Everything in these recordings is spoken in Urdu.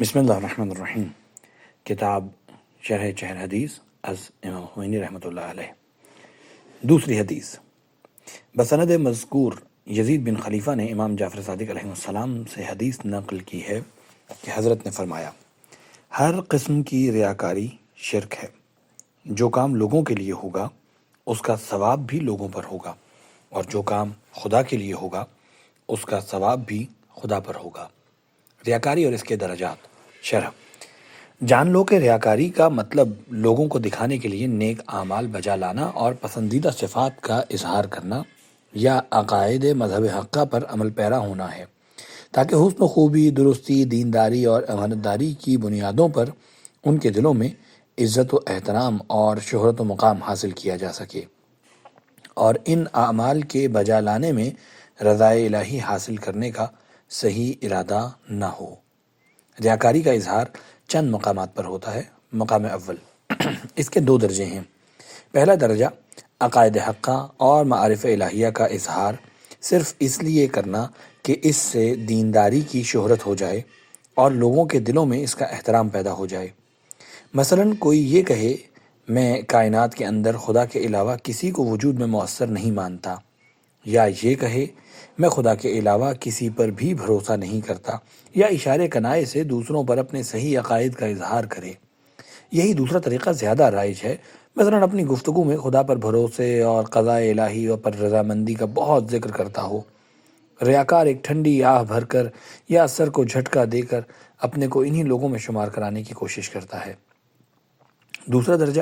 بسم اللہ الرحمن الرحیم۔ کتاب شرح چہر حدیث از امام خمینی رحمۃ اللہ علیہ۔ دوسری حدیث بسند مذکور یزید بن خلیفہ نے امام جعفر صادق علیہ السلام سے حدیث نقل کی ہے کہ حضرت نے فرمایا، ہر قسم کی ریاکاری شرک ہے۔ جو کام لوگوں کے لیے ہوگا اس کا ثواب بھی لوگوں پر ہوگا، اور جو کام خدا کے لیے ہوگا اس کا ثواب بھی خدا پر ہوگا۔ ریاکاری اور اس کے درجات۔ شرح: جان لو کہ ریاکاری کا مطلب لوگوں کو دکھانے کے لیے نیک اعمال بجا لانا اور پسندیدہ صفات کا اظہار کرنا یا عقائد مذہب حقہ پر عمل پیرا ہونا ہے، تاکہ حسن و خوبی، درستی، دینداری اور امانتداری کی بنیادوں پر ان کے دلوں میں عزت و احترام اور شہرت و مقام حاصل کیا جا سکے، اور ان اعمال کے بجا لانے میں رضائے الہی حاصل کرنے کا صحیح ارادہ نہ ہو۔ ریاکاری کا اظہار چند مقامات پر ہوتا ہے۔ مقام اول، اس کے دو درجے ہیں۔ پہلا درجہ عقائد حقہ اور معارف الہیہ کا اظہار صرف اس لیے کرنا کہ اس سے دینداری کی شہرت ہو جائے اور لوگوں کے دلوں میں اس کا احترام پیدا ہو جائے۔ مثلاً کوئی یہ کہے، میں کائنات کے اندر خدا کے علاوہ کسی کو وجود میں مؤثر نہیں مانتا، یا یہ کہے میں خدا کے علاوہ کسی پر بھی بھروسہ نہیں کرتا، یا اشارے کنائے سے دوسروں پر اپنے صحیح عقائد کا اظہار کرے۔ یہی دوسرا طریقہ زیادہ رائج ہے۔ مثلاً اپنی گفتگو میں خدا پر بھروسے اور قضاء الہی اور پر رضامندی کا بہت ذکر کرتا ہو۔ ریاکار ایک ٹھنڈی آہ بھر کر یا سر کو جھٹکا دے کر اپنے کو انہی لوگوں میں شمار کرانے کی کوشش کرتا ہے۔ دوسرا درجہ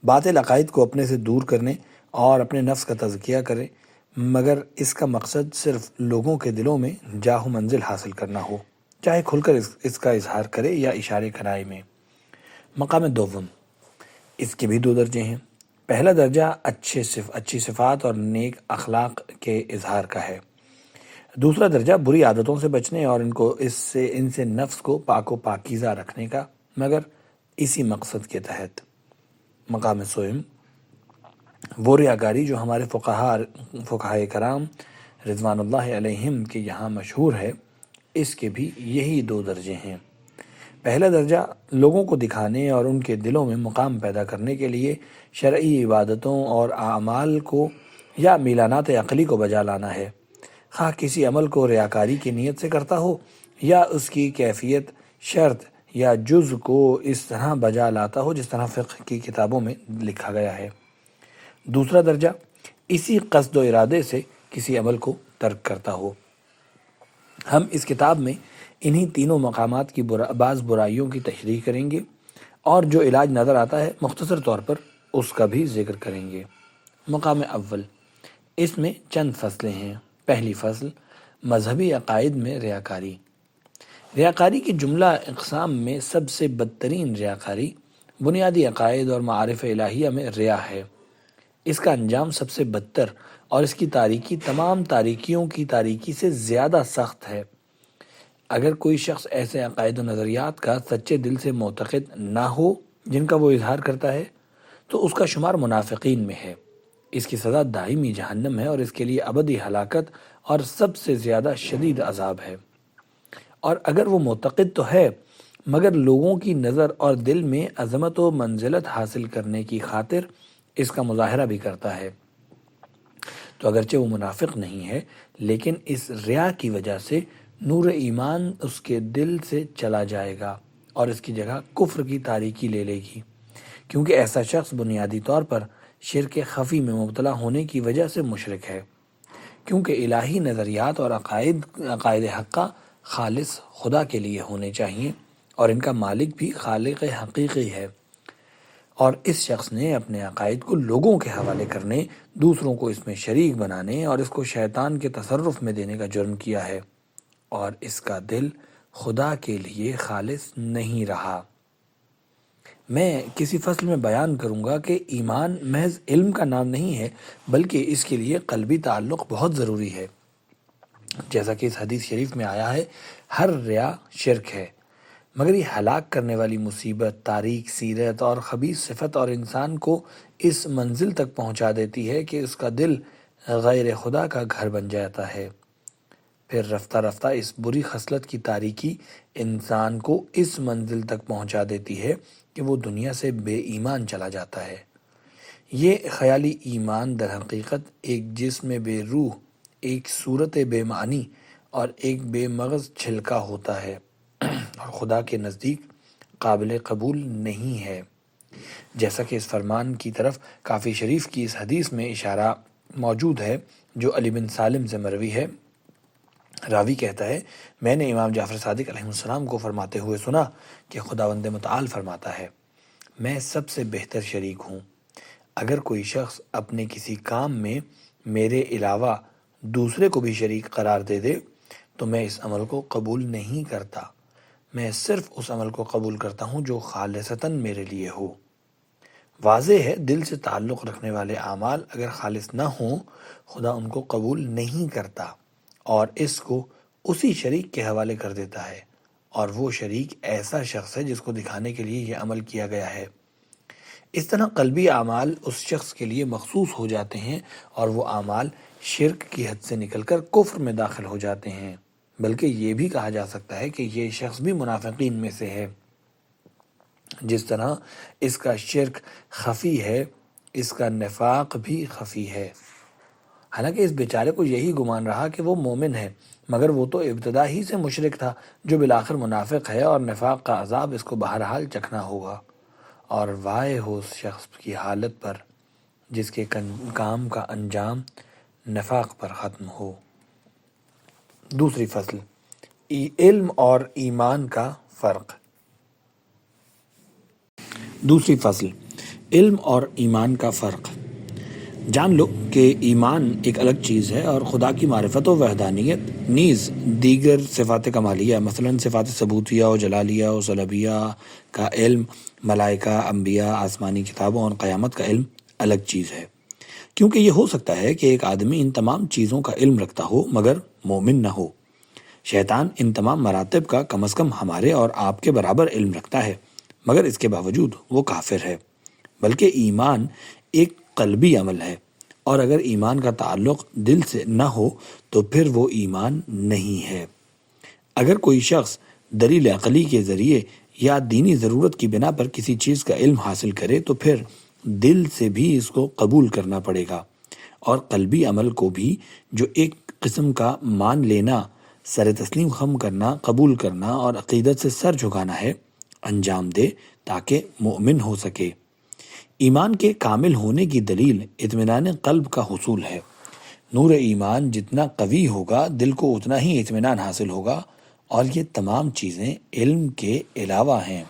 باطل عقائد کو اپنے سے دور کرنے اور اپنے نفس کا تزکیہ کرے، مگر اس کا مقصد صرف لوگوں کے دلوں میں جاہ و منزل حاصل کرنا ہو، چاہے کھل کر اس کا اظہار کرے یا اشارے کنائے میں۔ مقام دوم، اس کے بھی دو درجے ہیں۔ پہلا درجہ اچھی صفات اور نیک اخلاق کے اظہار کا ہے۔ دوسرا درجہ بری عادتوں سے بچنے اور ان سے نفس کو پاک و پاکیزہ رکھنے کا، مگر اسی مقصد کے تحت۔ مقام سوم، وہ ریاکاری جو ہمارے فقہائے کرام رضوان اللہ علیہم کے یہاں مشہور ہے، اس کے بھی یہی دو درجے ہیں۔ پہلا درجہ لوگوں کو دکھانے اور ان کے دلوں میں مقام پیدا کرنے کے لیے شرعی عبادتوں اور اعمال کو یا میلانات عقلی کو بجا لانا ہے، خواہ کسی عمل کو ریاکاری کی نیت سے کرتا ہو یا اس کی کیفیت، شرط یا جز کو اس طرح بجا لاتا ہو جس طرح فقہ کی کتابوں میں لکھا گیا ہے۔ دوسرا درجہ اسی قصد و ارادے سے کسی عمل کو ترک کرتا ہو۔ ہم اس کتاب میں انہی تینوں مقامات کی بعض برائیوں کی تشریح کریں گے، اور جو علاج نظر آتا ہے مختصر طور پر اس کا بھی ذکر کریں گے۔ مقام اول، اس میں چند فصلیں ہیں۔ پہلی فصل، مذہبی عقائد میں ریاکاری۔ ریاکاری کی جملہ اقسام میں سب سے بدترین ریاکاری بنیادی عقائد اور معارف الہیہ میں ریا ہے۔ اس کا انجام سب سے بدتر اور اس کی تاریکی تمام تاریکیوں کی تاریکی سے زیادہ سخت ہے۔ اگر کوئی شخص ایسے عقائد و نظریات کا سچے دل سے معتقد نہ ہو جن کا وہ اظہار کرتا ہے، تو اس کا شمار منافقین میں ہے۔ اس کی سزا دائمی جہنم ہے اور اس کے لیے ابدی ہلاکت اور سب سے زیادہ شدید عذاب ہے۔ اور اگر وہ معتقد تو ہے، مگر لوگوں کی نظر اور دل میں عظمت و منزلت حاصل کرنے کی خاطر اس کا مظاہرہ بھی کرتا ہے، تو اگرچہ وہ منافق نہیں ہے، لیکن اس ریا کی وجہ سے نور ایمان اس کے دل سے چلا جائے گا اور اس کی جگہ کفر کی تاریکی لے لے گی، کیونکہ ایسا شخص بنیادی طور پر شرک خفی میں مبتلا ہونے کی وجہ سے مشرک ہے، کیونکہ الہی نظریات اور عقائد حقہ خالص خدا کے لیے ہونے چاہیے، اور ان کا مالک بھی خالق حقیقی ہے، اور اس شخص نے اپنے عقائد کو لوگوں کے حوالے کرنے، دوسروں کو اس میں شریک بنانے اور اس کو شیطان کے تصرف میں دینے کا جرم کیا ہے، اور اس کا دل خدا کے لیے خالص نہیں رہا۔ میں کسی فصل میں بیان کروں گا کہ ایمان محض علم کا نام نہیں ہے، بلکہ اس کے لیے قلبی تعلق بہت ضروری ہے۔ جیسا کہ اس حدیث شریف میں آیا ہے، ہر ریا شرک ہے، مگر یہ ہلاک کرنے والی مصیبت، تاریک سیرت اور خبیث صفت اور انسان کو اس منزل تک پہنچا دیتی ہے کہ اس کا دل غیر خدا کا گھر بن جاتا ہے۔ پھر رفتہ رفتہ اس بری خصلت کی تاریکی انسان کو اس منزل تک پہنچا دیتی ہے کہ وہ دنیا سے بے ایمان چلا جاتا ہے۔ یہ خیالی ایمان در حقیقت ایک جسم بے روح، ایک صورت بے معنی اور ایک بے مغز چھلکا ہوتا ہے اور خدا کے نزدیک قابل قبول نہیں ہے۔ جیسا کہ اس فرمان کی طرف کافی شریف کی اس حدیث میں اشارہ موجود ہے جو علی بن سالم سے مروی ہے۔ راوی کہتا ہے، میں نے امام جعفر صادق علیہ السلام کو فرماتے ہوئے سنا کہ خداوند متعال فرماتا ہے، میں سب سے بہتر شریک ہوں۔ اگر کوئی شخص اپنے کسی کام میں میرے علاوہ دوسرے کو بھی شریک قرار دے دے تو میں اس عمل کو قبول نہیں کرتا۔ میں صرف اس عمل کو قبول کرتا ہوں جو خالصتاً میرے لیے ہو۔ واضح ہے دل سے تعلق رکھنے والے اعمال اگر خالص نہ ہوں خدا ان کو قبول نہیں کرتا اور اس کو اسی شریک کے حوالے کر دیتا ہے، اور وہ شریک ایسا شخص ہے جس کو دکھانے کے لیے یہ عمل کیا گیا ہے۔ اس طرح قلبی اعمال اس شخص کے لیے مخصوص ہو جاتے ہیں اور وہ اعمال شرک کی حد سے نکل کر کفر میں داخل ہو جاتے ہیں، بلکہ یہ بھی کہا جا سکتا ہے کہ یہ شخص بھی منافقین میں سے ہے۔ جس طرح اس کا شرک خفی ہے، اس کا نفاق بھی خفی ہے۔ حالانکہ اس بیچارے کو یہی گمان رہا کہ وہ مومن ہے، مگر وہ تو ابتدا ہی سے مشرک تھا جو بالآخر منافق ہے، اور نفاق کا عذاب اس کو بہرحال چکھنا ہوگا۔ اور وائے ہو اس شخص کی حالت پر جس کے کام کا انجام نفاق پر ختم ہو۔ دوسری فصل، علم اور ایمان کا فرق۔ دوسری فصل، علم اور ایمان کا فرق۔ جان لو کہ ایمان ایک الگ چیز ہے اور خدا کی معرفت و وحدانیت نیز دیگر صفات کمالیہ مثلا صفات ثبوتیہ و جلالیہ و صلبیہ کا علم، ملائکہ، انبیاء، آسمانی کتابوں اور قیامت کا علم الگ چیز ہے۔ کیونکہ یہ ہو سکتا ہے کہ ایک آدمی ان تمام چیزوں کا علم رکھتا ہو مگر مومن نہ ہو۔ شیطان ان تمام مراتب کا کم از کم ہمارے اور آپ کے برابر علم رکھتا ہے، مگر اس کے باوجود وہ کافر ہے۔ بلکہ ایمان ایک قلبی عمل ہے، اور اگر ایمان کا تعلق دل سے نہ ہو تو پھر وہ ایمان نہیں ہے۔ اگر کوئی شخص دلیل عقلی کے ذریعے یا دینی ضرورت کی بنا پر کسی چیز کا علم حاصل کرے تو پھر دل سے بھی اس کو قبول کرنا پڑے گا، اور قلبی عمل کو بھی جو ایک قسم کا مان لینا، سر تسلیم خم کرنا، قبول کرنا اور عقیدت سے سر جھکانا ہے، انجام دے تاکہ مومن ہو سکے۔ ایمان کے کامل ہونے کی دلیل اطمینان قلب کا حصول ہے۔ نور ایمان جتنا قوی ہوگا دل کو اتنا ہی اطمینان حاصل ہوگا، اور یہ تمام چیزیں علم کے علاوہ ہیں۔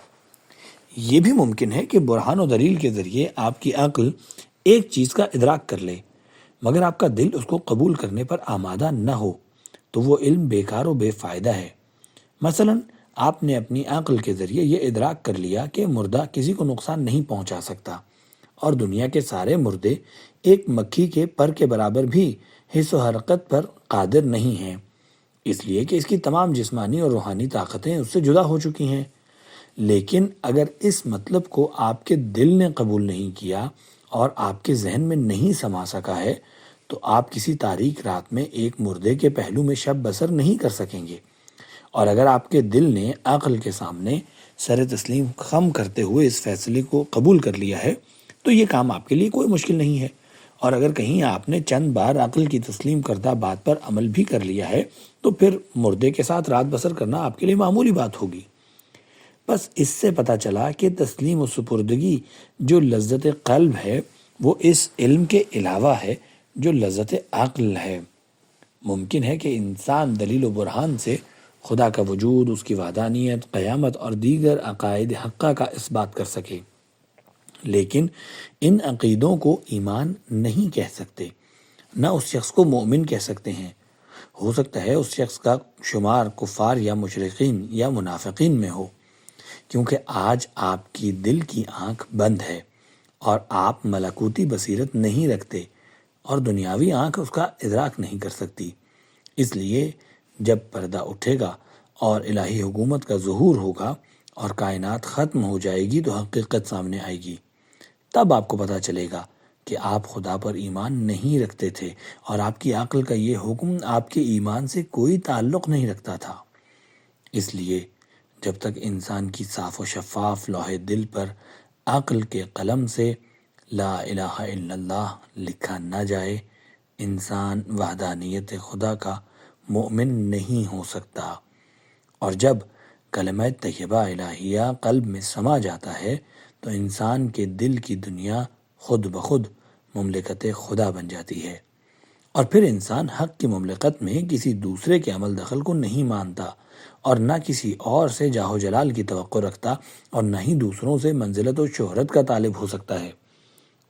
یہ بھی ممکن ہے کہ برہان و دلیل کے ذریعے آپ کی عقل ایک چیز کا ادراک کر لے، مگر آپ کا دل اس کو قبول کرنے پر آمادہ نہ ہو تو وہ علم بیکار و بے فائدہ ہے۔ مثلا آپ نے اپنی عقل کے ذریعے یہ ادراک کر لیا کہ مردہ کسی کو نقصان نہیں پہنچا سکتا، اور دنیا کے سارے مردے ایک مکھی کے پر کے برابر بھی حس و حرکت پر قادر نہیں ہیں، اس لیے کہ اس کی تمام جسمانی اور روحانی طاقتیں اس سے جدا ہو چکی ہیں۔ لیکن اگر اس مطلب کو آپ کے دل نے قبول نہیں کیا اور آپ کے ذہن میں نہیں سما سکا ہے تو آپ کسی تاریک رات میں ایک مردے کے پہلو میں شب بسر نہیں کر سکیں گے۔ اور اگر آپ کے دل نے عقل کے سامنے سر تسلیم خم کرتے ہوئے اس فیصلے کو قبول کر لیا ہے تو یہ کام آپ کے لیے کوئی مشکل نہیں ہے، اور اگر کہیں آپ نے چند بار عقل کی تسلیم کردہ بات پر عمل بھی کر لیا ہے تو پھر مردے کے ساتھ رات بسر کرنا آپ کے لیے معمولی بات ہوگی۔ بس اس سے پتہ چلا کہ تسلیم و سپردگی جو لذت قلب ہے وہ اس علم کے علاوہ ہے جو لذت عقل ہے۔ ممکن ہے کہ انسان دلیل و برہان سے خدا کا وجود، اس کی وحدانیت، قیامت اور دیگر عقائد حقہ کا اثبات کر سکے، لیکن ان عقیدوں کو ایمان نہیں کہہ سکتے، نہ اس شخص کو مومن کہہ سکتے ہیں۔ ہو سکتا ہے اس شخص کا شمار کفار یا مشرقین یا منافقین میں ہو، کیونکہ آج آپ کی دل کی آنکھ بند ہے اور آپ ملکوتی بصیرت نہیں رکھتے، اور دنیاوی آنکھ اس کا ادراک نہیں کر سکتی۔ اس لیے جب پردہ اٹھے گا اور الہی حکومت کا ظہور ہوگا اور کائنات ختم ہو جائے گی تو حقیقت سامنے آئے گی، تب آپ کو پتہ چلے گا کہ آپ خدا پر ایمان نہیں رکھتے تھے اور آپ کی عقل کا یہ حکم آپ کے ایمان سے کوئی تعلق نہیں رکھتا تھا۔ اس لیے جب تک انسان کی صاف و شفاف لوح دل پر عقل کے قلم سے لا الہ الا اللہ لکھا نہ جائے، انسان وحدانیت خدا کا مؤمن نہیں ہو سکتا۔ اور جب کلمہ طیبہ الہیہ قلب میں سما جاتا ہے تو انسان کے دل کی دنیا خود بخود مملکت خدا بن جاتی ہے، اور پھر انسان حق کی مملکت میں کسی دوسرے کے عمل دخل کو نہیں مانتا اور نہ کسی اور سے جاہ و جلال کی توقع رکھتا اور نہ ہی دوسروں سے منزلت و شہرت کا طالب ہو سکتا ہے۔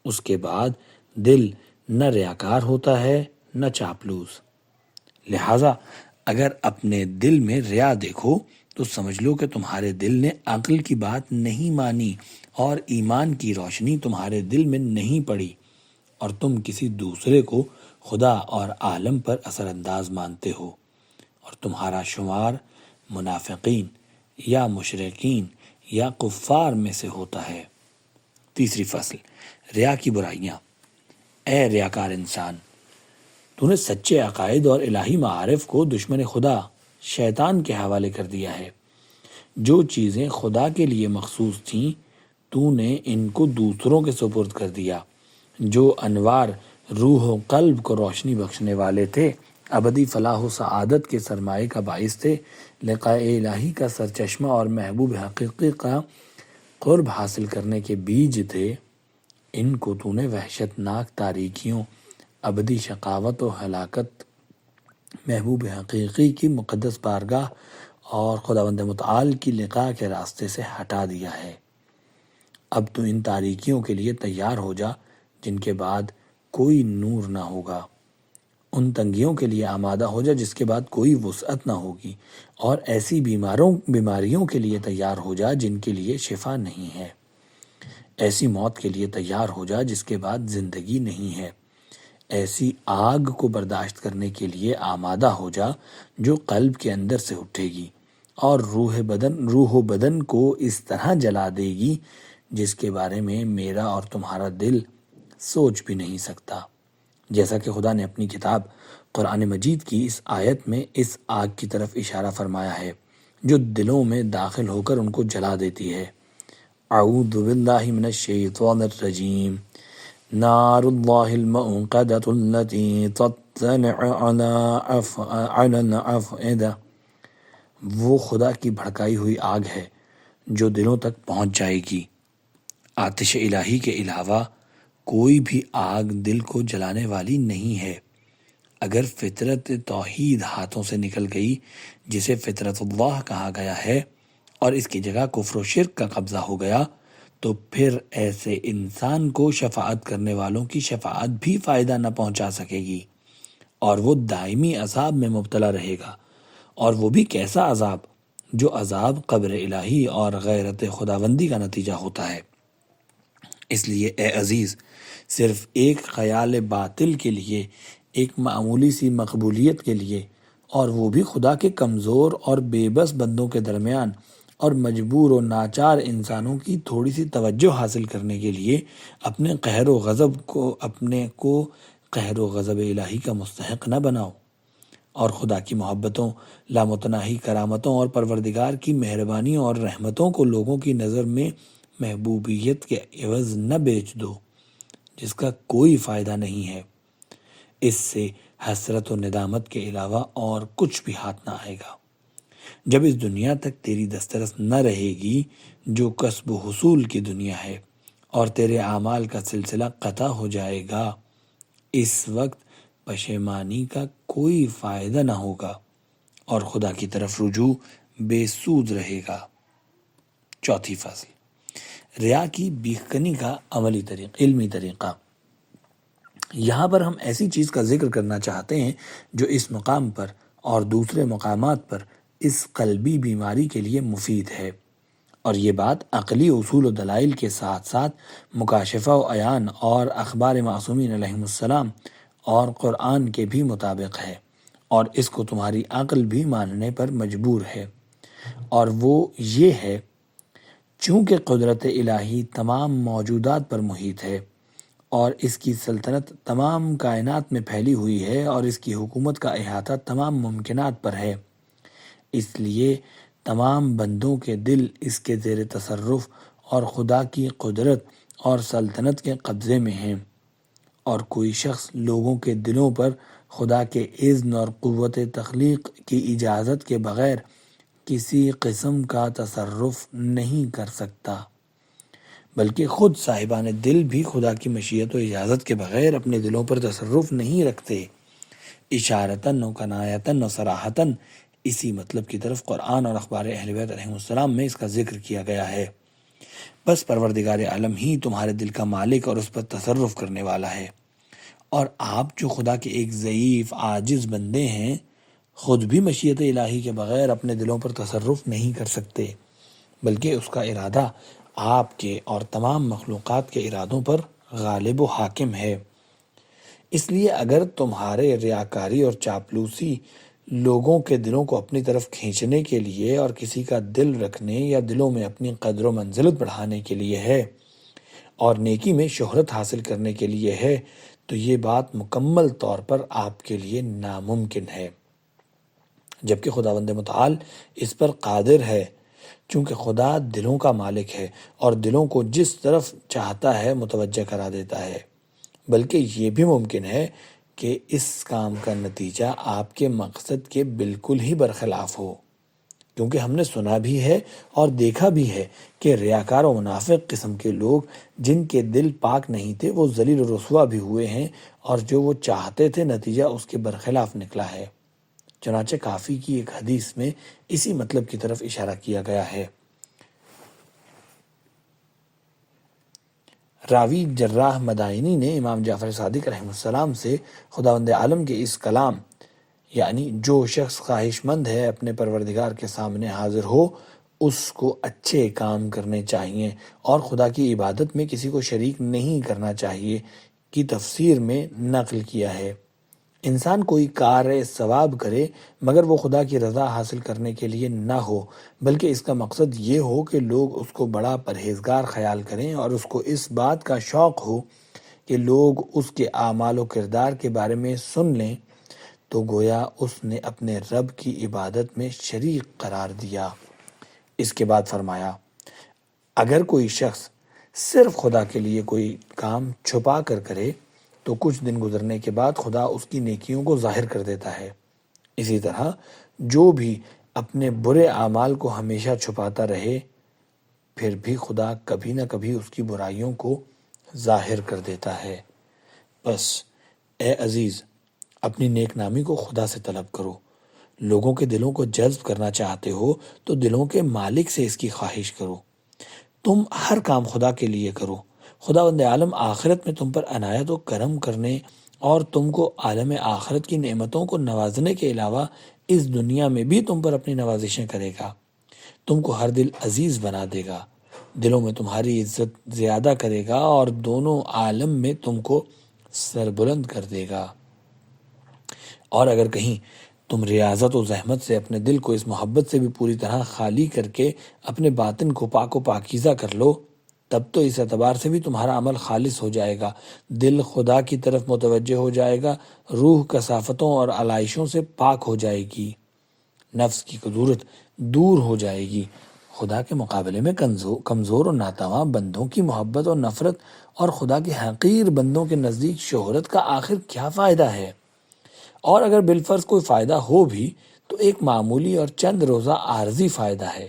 اس کے بعد دل نہ ریاکار ہوتا ہے نہ چاپلوس۔ لہٰذا اگر اپنے دل میں ریا دیکھو تو سمجھ لو کہ تمہارے دل نے عقل کی بات نہیں مانی اور ایمان کی روشنی تمہارے دل میں نہیں پڑی، اور تم کسی دوسرے کو خدا اور عالم پر اثر انداز مانتے ہو، اور تمہارا شمار منافقین یا مشرکین یا کفار میں سے ہوتا ہے۔ تیسری فصل، ریا کی برائیاں۔ اے ریاکار انسان، تو نے سچے عقائد اور الہی معارف کو دشمن خدا شیطان کے حوالے کر دیا ہے۔ جو چیزیں خدا کے لیے مخصوص تھیں تو نے ان کو دوسروں کے سپرد کر دیا۔ جو انوار روح و قلب کو روشنی بخشنے والے تھے، ابدی فلاح و سعادت کے سرمایہ کا باعث تھے، لقاء الہی کا سرچشمہ اور محبوب حقیقی کا قرب حاصل کرنے کے بیج تھے، ان کو تو نے وحشت ناک تاریکیوں، ابدی شقاوت و ہلاکت، محبوب حقیقی کی مقدس بارگاہ اور خداوند متعال کی لقاء کے راستے سے ہٹا دیا ہے۔ اب تو ان تاریکیوں کے لیے تیار ہو جا جن کے بعد کوئی نور نہ ہوگا، ان تنگیوں کے لیے آمادہ ہو جا جس کے بعد کوئی وسعت نہ ہوگی، اور ایسی بیماریوں کے لیے تیار ہو جا جن کے لیے شفا نہیں ہے، ایسی موت کے لیے تیار ہو جا جس کے بعد زندگی نہیں ہے، ایسی آگ کو برداشت کرنے کے لیے آمادہ ہو جا جو قلب کے اندر سے اٹھے گی اور روح و بدن کو اس طرح جلا دے گی جس کے بارے میں میرا اور تمہارا دل سوچ بھی نہیں سکتا، جیسا کہ خدا نے اپنی کتاب قرآن مجید کی اس آیت میں اس آگ کی طرف اشارہ فرمایا ہے جو دلوں میں داخل ہو کر ان کو جلا دیتی ہے۔ اعوذ باللہ من الشیطان الرجیم، نار اللہ الموقدۃ التي تطلع على الافئدہ، وہ خدا کی بھڑکائی ہوئی آگ ہے جو دلوں تک پہنچ جائے گی۔ آتش الہی کے علاوہ کوئی بھی آگ دل کو جلانے والی نہیں ہے۔ اگر فطرت توحید ہاتھوں سے نکل گئی جسے فطرت اللہ کہا گیا ہے اور اس کی جگہ کفر و شرک کا قبضہ ہو گیا تو پھر ایسے انسان کو شفاعت کرنے والوں کی شفاعت بھی فائدہ نہ پہنچا سکے گی، اور وہ دائمی عذاب میں مبتلا رہے گا، اور وہ بھی کیسا عذاب جو عذاب قبر الہی اور غیرت خداوندی کا نتیجہ ہوتا ہے۔ اس لیے اے عزیز، صرف ایک خیال باطل کے لیے، ایک معمولی سی مقبولیت کے لیے، اور وہ بھی خدا کے کمزور اور بے بس بندوں کے درمیان اور مجبور و ناچار انسانوں کی تھوڑی سی توجہ حاصل کرنے کے لیے اپنے قہر و غضب الہی کا مستحق نہ بناؤ، اور خدا کی محبتوں، لامتناہی کرامتوں اور پروردگار کی مہربانیوں اور رحمتوں کو لوگوں کی نظر میں محبوبیت کے عوض نہ بیچ دو جس کا کوئی فائدہ نہیں ہے۔ اس سے حسرت و ندامت کے علاوہ اور کچھ بھی ہاتھ نہ آئے گا۔ جب اس دنیا تک تیری دسترس نہ رہے گی جو کسب و حصول کی دنیا ہے، اور تیرے اعمال کا سلسلہ قطع ہو جائے گا، اس وقت پشیمانی کا کوئی فائدہ نہ ہوگا اور خدا کی طرف رجوع بے سود رہے گا۔ چوتھی فصل، ریا کی بیخ کنی کا علمی طریقہ۔ یہاں پر ہم ایسی چیز کا ذکر کرنا چاہتے ہیں جو اس مقام پر اور دوسرے مقامات پر اس قلبی بیماری کے لیے مفید ہے، اور یہ بات عقلی اصول و دلائل کے ساتھ ساتھ مکاشفہ و عیان اور اخبار معصومین علیہم السلام اور قرآن کے بھی مطابق ہے، اور اس کو تمہاری عقل بھی ماننے پر مجبور ہے، اور وہ یہ ہے چونکہ قدرت الہی تمام موجودات پر محیط ہے اور اس کی سلطنت تمام کائنات میں پھیلی ہوئی ہے اور اس کی حکومت کا احاطہ تمام ممکنات پر ہے۔ اس لیے تمام بندوں کے دل اس کے زیر تصرف اور خدا کی قدرت اور سلطنت کے قبضے میں ہیں، اور کوئی شخص لوگوں کے دلوں پر خدا کے اذن اور قوت تخلیق کی اجازت کے بغیر کسی قسم کا تصرف نہیں کر سکتا، بلکہ خود صاحبان دل بھی خدا کی مشیت و اجازت کے بغیر اپنے دلوں پر تصرف نہیں رکھتے۔ اشارتاً و کنایتاً و صراحتاً اسی مطلب کی طرف قرآن اور اخبار اہل بیت علیہ السلام میں اس کا ذکر کیا گیا ہے۔ بس پروردگار عالم ہی تمہارے دل کا مالک اور اس پر تصرف کرنے والا ہے، اور آپ جو خدا کے ایک ضعیف عاجز بندے ہیں خود بھی مشیت الہی کے بغیر اپنے دلوں پر تصرف نہیں کر سکتے، بلکہ اس کا ارادہ آپ کے اور تمام مخلوقات کے ارادوں پر غالب و حاکم ہے۔ اس لیے اگر تمہارے ریاکاری اور چاپلوسی لوگوں کے دلوں کو اپنی طرف کھینچنے کے لیے اور کسی کا دل رکھنے یا دلوں میں اپنی قدر و منزلت بڑھانے کے لیے ہے اور نیکی میں شہرت حاصل کرنے کے لیے ہے، تو یہ بات مکمل طور پر آپ کے لیے ناممکن ہے، جبکہ خداوند متعال اس پر قادر ہے، چونکہ خدا دلوں کا مالک ہے اور دلوں کو جس طرف چاہتا ہے متوجہ کرا دیتا ہے۔ بلکہ یہ بھی ممکن ہے کہ اس کام کا نتیجہ آپ کے مقصد کے بالکل ہی برخلاف ہو، کیونکہ ہم نے سنا بھی ہے اور دیکھا بھی ہے کہ ریاکار و منافق قسم کے لوگ جن کے دل پاک نہیں تھے وہ ذلیل و رسوا بھی ہوئے ہیں، اور جو وہ چاہتے تھے نتیجہ اس کے برخلاف نکلا ہے۔ چنانچہ کافی کی ایک حدیث میں اسی مطلب کی طرف اشارہ کیا گیا ہے۔ راوی جراح مدائنی نے امام جعفر صادق رحمہ السلام سے خداوند عالم کے اس کلام، یعنی جو شخص خواہش مند ہے اپنے پروردگار کے سامنے حاضر ہو اس کو اچھے کام کرنے چاہیے اور خدا کی عبادت میں کسی کو شریک نہیں کرنا چاہیے، کی تفسیر میں نقل کیا ہے۔ انسان کوئی کار ثواب کرے مگر وہ خدا کی رضا حاصل کرنے کے لیے نہ ہو، بلکہ اس کا مقصد یہ ہو کہ لوگ اس کو بڑا پرہیزگار خیال کریں اور اس کو اس بات کا شوق ہو کہ لوگ اس کے اعمال و کردار کے بارے میں سن لیں، تو گویا اس نے اپنے رب کی عبادت میں شریک قرار دیا۔ اس کے بعد فرمایا، اگر کوئی شخص صرف خدا کے لیے کوئی کام چھپا کر کرے تو کچھ دن گزرنے کے بعد خدا اس کی نیکیوں کو ظاہر کر دیتا ہے۔ اسی طرح جو بھی اپنے برے اعمال کو ہمیشہ چھپاتا رہے پھر بھی خدا کبھی نہ کبھی اس کی برائیوں کو ظاہر کر دیتا ہے۔ بس اے عزیز، اپنی نیک نامی کو خدا سے طلب کرو۔ لوگوں کے دلوں کو جذب کرنا چاہتے ہو تو دلوں کے مالک سے اس کی خواہش کرو۔ تم ہر کام خدا کے لیے کرو۔ خداوند عالم آخرت میں تم پر عنایت و کرم کرنے اور تم کو عالم آخرت کی نعمتوں کو نوازنے کے علاوہ اس دنیا میں بھی تم پر اپنی نوازشیں کرے گا، تم کو ہر دل عزیز بنا دے گا، دلوں میں تمہاری عزت زیادہ کرے گا اور دونوں عالم میں تم کو سربلند کر دے گا۔ اور اگر کہیں تم ریاضت و زحمت سے اپنے دل کو اس محبت سے بھی پوری طرح خالی کر کے اپنے باطن کو پاک و پاکیزہ کر لو، تب تو اس اعتبار سے بھی تمہارا عمل خالص ہو جائے گا، دل خدا کی طرف متوجہ ہو جائے گا، روح کثافتوں اور علائشوں سے پاک ہو جائے گی، نفس کی کدورت دور ہو جائے گی۔ خدا کے مقابلے میں کمزور و ناتواں بندوں کی محبت اور نفرت اور خدا کے حقیر بندوں کے نزدیک شہرت کا آخر کیا فائدہ ہے؟ اور اگر بالفرض کوئی فائدہ ہو بھی تو ایک معمولی اور چند روزہ عارضی فائدہ ہے۔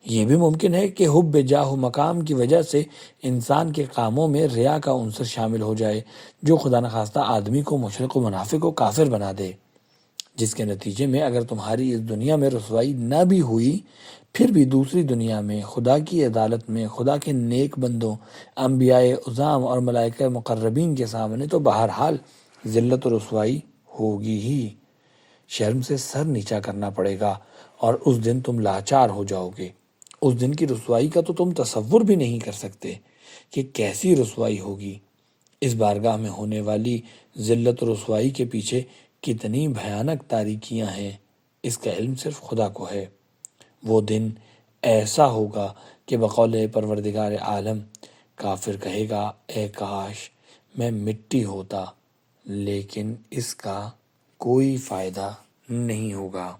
یہ بھی ممکن ہے کہ حب جاہ و مقام کی وجہ سے انسان کے کاموں میں ریا کا عنصر شامل ہو جائے، جو خدا نخواستہ آدمی کو مشرک و منافق و کافر بنا دے، جس کے نتیجے میں اگر تمہاری اس دنیا میں رسوائی نہ بھی ہوئی پھر بھی دوسری دنیا میں خدا کی عدالت میں خدا کے نیک بندوں، انبیاء عظام اور ملائکہ مقربین کے سامنے تو بہرحال ذلت و رسوائی ہوگی ہی، شرم سے سر نیچا کرنا پڑے گا، اور اس دن تم لاچار ہو جاؤ گے۔ اس دن کی رسوائی کا تو تم تصور بھی نہیں کر سکتے کہ کیسی رسوائی ہوگی۔ اس بارگاہ میں ہونے والی ذلت و رسوائی کے پیچھے کتنی بھیانک تاریکیاں ہیں، اس کا علم صرف خدا کو ہے۔ وہ دن ایسا ہوگا کہ بقول پروردگار عالم کافر کہے گا، اے کاش میں مٹی ہوتا لیکن اس کا کوئی فائدہ نہیں ہوگا۔